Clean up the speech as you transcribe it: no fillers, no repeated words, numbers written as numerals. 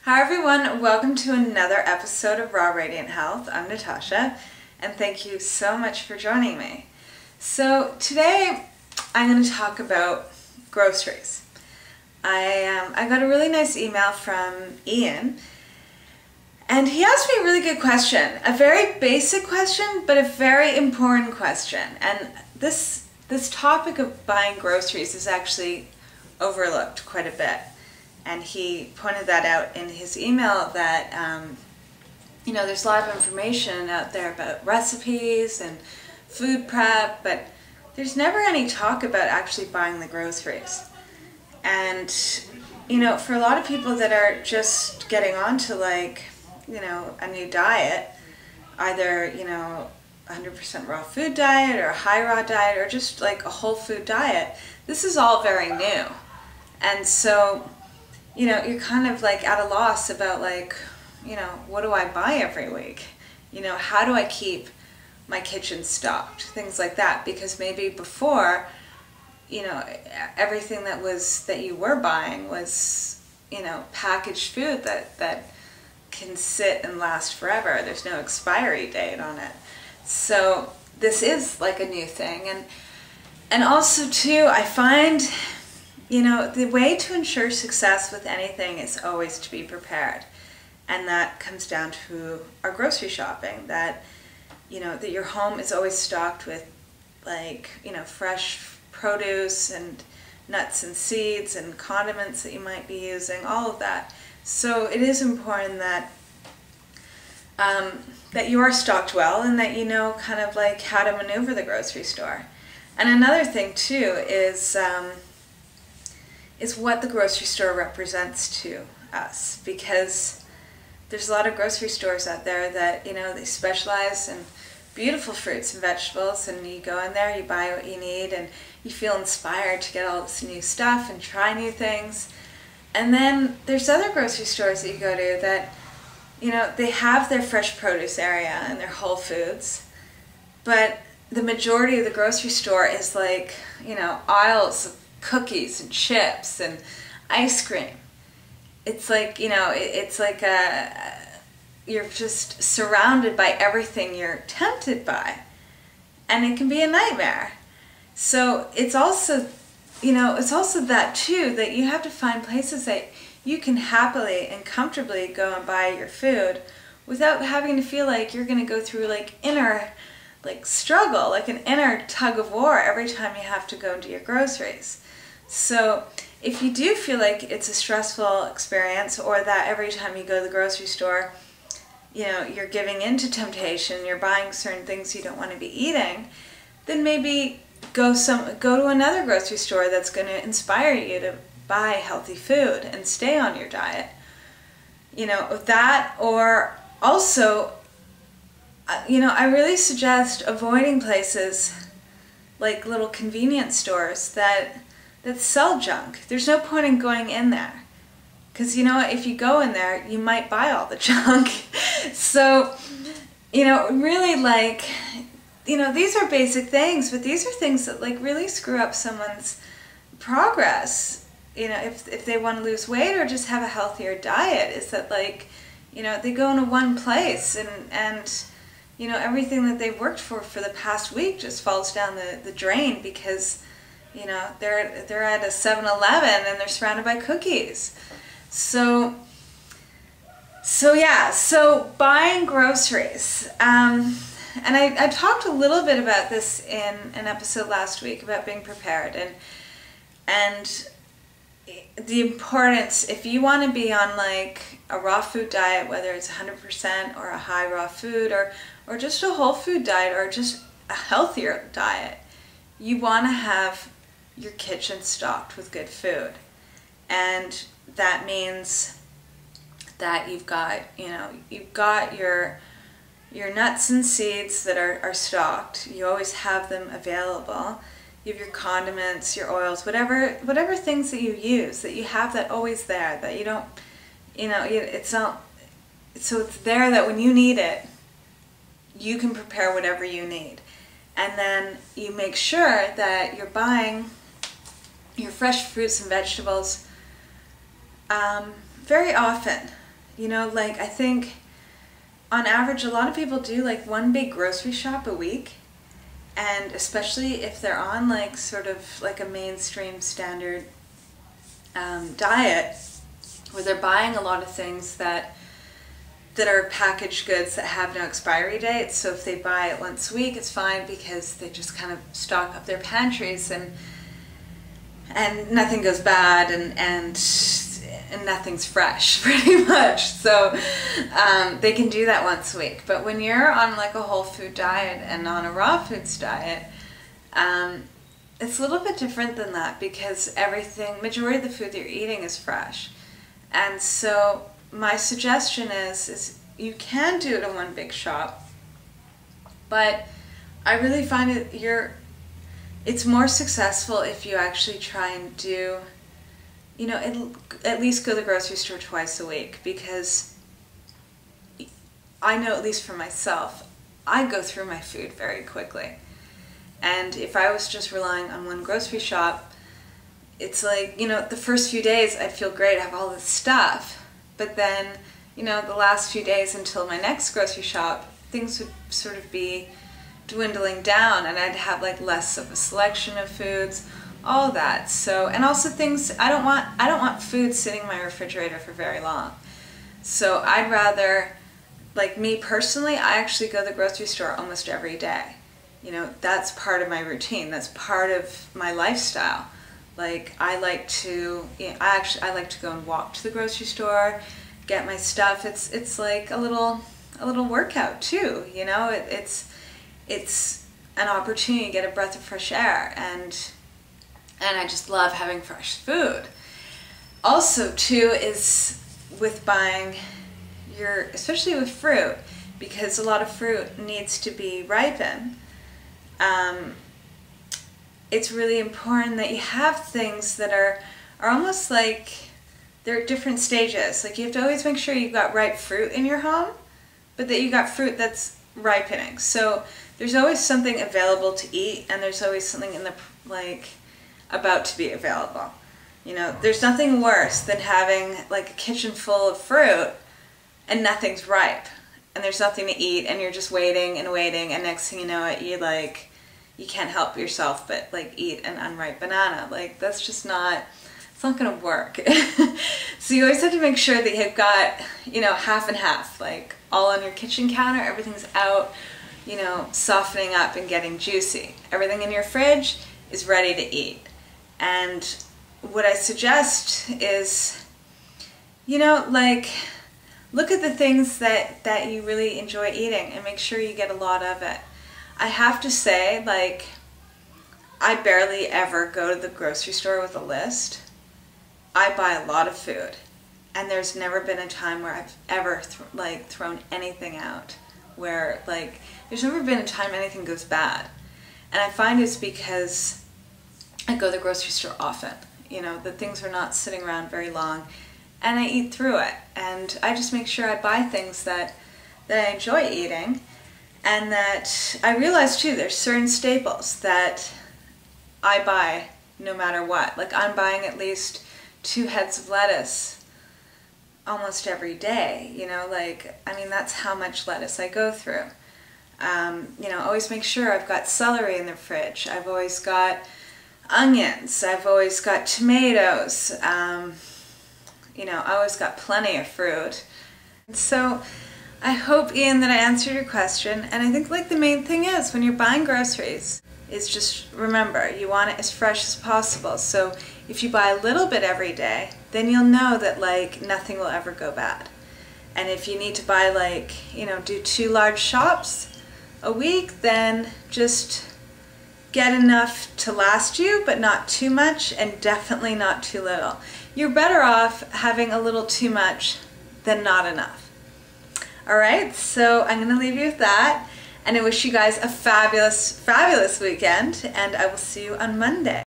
Hi everyone, welcome to another episode of Raw Radiant Health. I'm Natasha, and thank you so much for joining me. So today I'm going to talk about groceries. I got a really nice email from Ian, and he asked me a really good question. A very basic question, but a very important question. And this topic of buying groceries is actually overlooked quite a bit. And he pointed that out in his email that, there's a lot of information out there about recipes and food prep, but there's never any talk about actually buying the groceries. And, for a lot of people that are just getting onto a new diet, either, 100% raw food diet or a high raw diet or just like a whole food diet, this is all very new. And so, you're kind of like at a loss about what do I buy every week? How do I keep my kitchen stocked? Things like that, because maybe before, everything that you were buying was, packaged food that can sit and last forever. There's no expiry date on it. So this is like a new thing. And also too, I find the way to ensure success with anything is always to be prepared. And that comes down to our grocery shopping, that your home is always stocked with fresh produce and nuts and seeds and condiments that you might be using, all of that. So it is important that that you are stocked well and that you know kind of like how to maneuver the grocery store. And another thing too is what the grocery store represents to us, because there's a lot of grocery stores out there that, they specialize in beautiful fruits and vegetables, and you go in there, you buy what you need, and you feel inspired to get all this new stuff and try new things. And then there's other grocery stores that you go to that, they have their fresh produce area and their Whole Foods, but the majority of the grocery store is aisles of cookies and chips and ice cream. It's like, you're just surrounded by everything you're tempted by, and it can be a nightmare. So it's also, that too, that you have to find places that you can happily and comfortably go and buy your food without having to feel like you're going to go through inner struggle, an inner tug of war every time you have to go and do your groceries. So if you do feel like it's a stressful experience, or that every time you go to the grocery store, you're giving in to temptation, you're buying certain things you don't want to be eating, then maybe go to another grocery store that's going to inspire you to buy healthy food and stay on your diet. That, or also, I really suggest avoiding places like little convenience stores that sell junk. There's no point in going in there, because if you go in there, you might buy all the junk. So, really these are basic things, but these are things that really screw up someone's progress. If they want to lose weight or just have a healthier diet, is that they go into one place and everything that they've worked for the past week just falls down the drain, because they're at a 7-Eleven and they're surrounded by cookies. So buying groceries. And I talked a little bit about this in an episode last week about being prepared and the importance, if you want to be on a raw food diet, whether it's 100% or a high raw food or just a whole food diet or just a healthier diet, you want to have your kitchen stocked with good food. And that means that you've got your nuts and seeds that are stocked. You always have them available. You have your condiments, your oils, whatever things that you use, that you have that always there, that you don't, it's not, so it's there that when you need it, you can prepare whatever you need. And then you make sure that you're buying your fresh fruits and vegetables very often. You know, like I think on average a lot of people do like one big grocery shop a week, and especially if they're on like sort of like a mainstream standard diet where they're buying a lot of things that are packaged goods that have no expiry dates. So if they buy it once a week, it's fine because they just kind of stock up their pantries, and nothing goes bad, and nothing's fresh pretty much. So they can do that once a week. But when you're on like a whole food diet and on a raw foods diet, it's a little bit different than that, because majority of the food that you're eating is fresh. And so my suggestion is you can do it in one big shop, but I really find it's more successful if you actually try and do, you know, at least go to the grocery store twice a week, because I know, at least for myself, I go through my food very quickly. And if I was just relying on one grocery shop, it's like, you know, the first few days I'd feel great, I have all this stuff. But then, you know, the last few days until my next grocery shop, things would sort of be dwindling down, and I'd have like less of a selection of foods, all that. So, and also things, I don't want food sitting in my refrigerator for very long. So I'd rather, like me personally, I actually go to the grocery store almost every day. You know, that's part of my routine. That's part of my lifestyle. Like I like to, you know, I like to go and walk to the grocery store, get my stuff. It's like a little workout too. You know, it's an opportunity to get a breath of fresh air, and I just love having fresh food. Also too is with buying especially with fruit, because a lot of fruit needs to be ripened. It's really important that you have things that are almost like they're at different stages. Like you have to always make sure you've got ripe fruit in your home, but that you got fruit that's ripening. So there's always something available to eat, and there's always something in the about to be available. You know, there's nothing worse than having like a kitchen full of fruit and nothing's ripe, and there's nothing to eat, and you're just waiting and waiting, and next thing you know it, you can't help yourself but like eat an unripe banana. Like that's just not, it's not gonna work. So you always have to make sure that you've got, you know, half and half, like all on your kitchen counter, everything's out, you know, softening up and getting juicy. Everything in your fridge is ready to eat. And what I suggest is, you know, like look at the things that you really enjoy eating and make sure you get a lot of it. I have to say, like, I barely ever go to the grocery store with a list. I buy a lot of food, and there's never been a time where I've ever thrown anything out, where like there's never been a time anything goes bad. And I find it's because I go to the grocery store often. You know, the things are not sitting around very long, and I eat through it. And I just make sure I buy things that I enjoy eating. And that I realize too, there's certain staples that I buy no matter what. Like I'm buying at least 2 heads of lettuce almost every day, you know, like, I mean, that's how much lettuce I go through. You know, always make sure I've got celery in the fridge. I've always got onions. I've always got tomatoes. You know, I always got plenty of fruit. So I hope, Ian, that I answered your question. And I think like the main thing is when you're buying groceries is just remember, you want it as fresh as possible. So if you buy a little bit every day, then you'll know that like nothing will ever go bad. And if you need to buy like, you know, do 2 large shops a week, then just get enough to last you, but not too much, and definitely not too little. You're better off having a little too much than not enough. Alright, so I'm going to leave you with that, and I wish you guys a fabulous, fabulous weekend, and I will see you on Monday.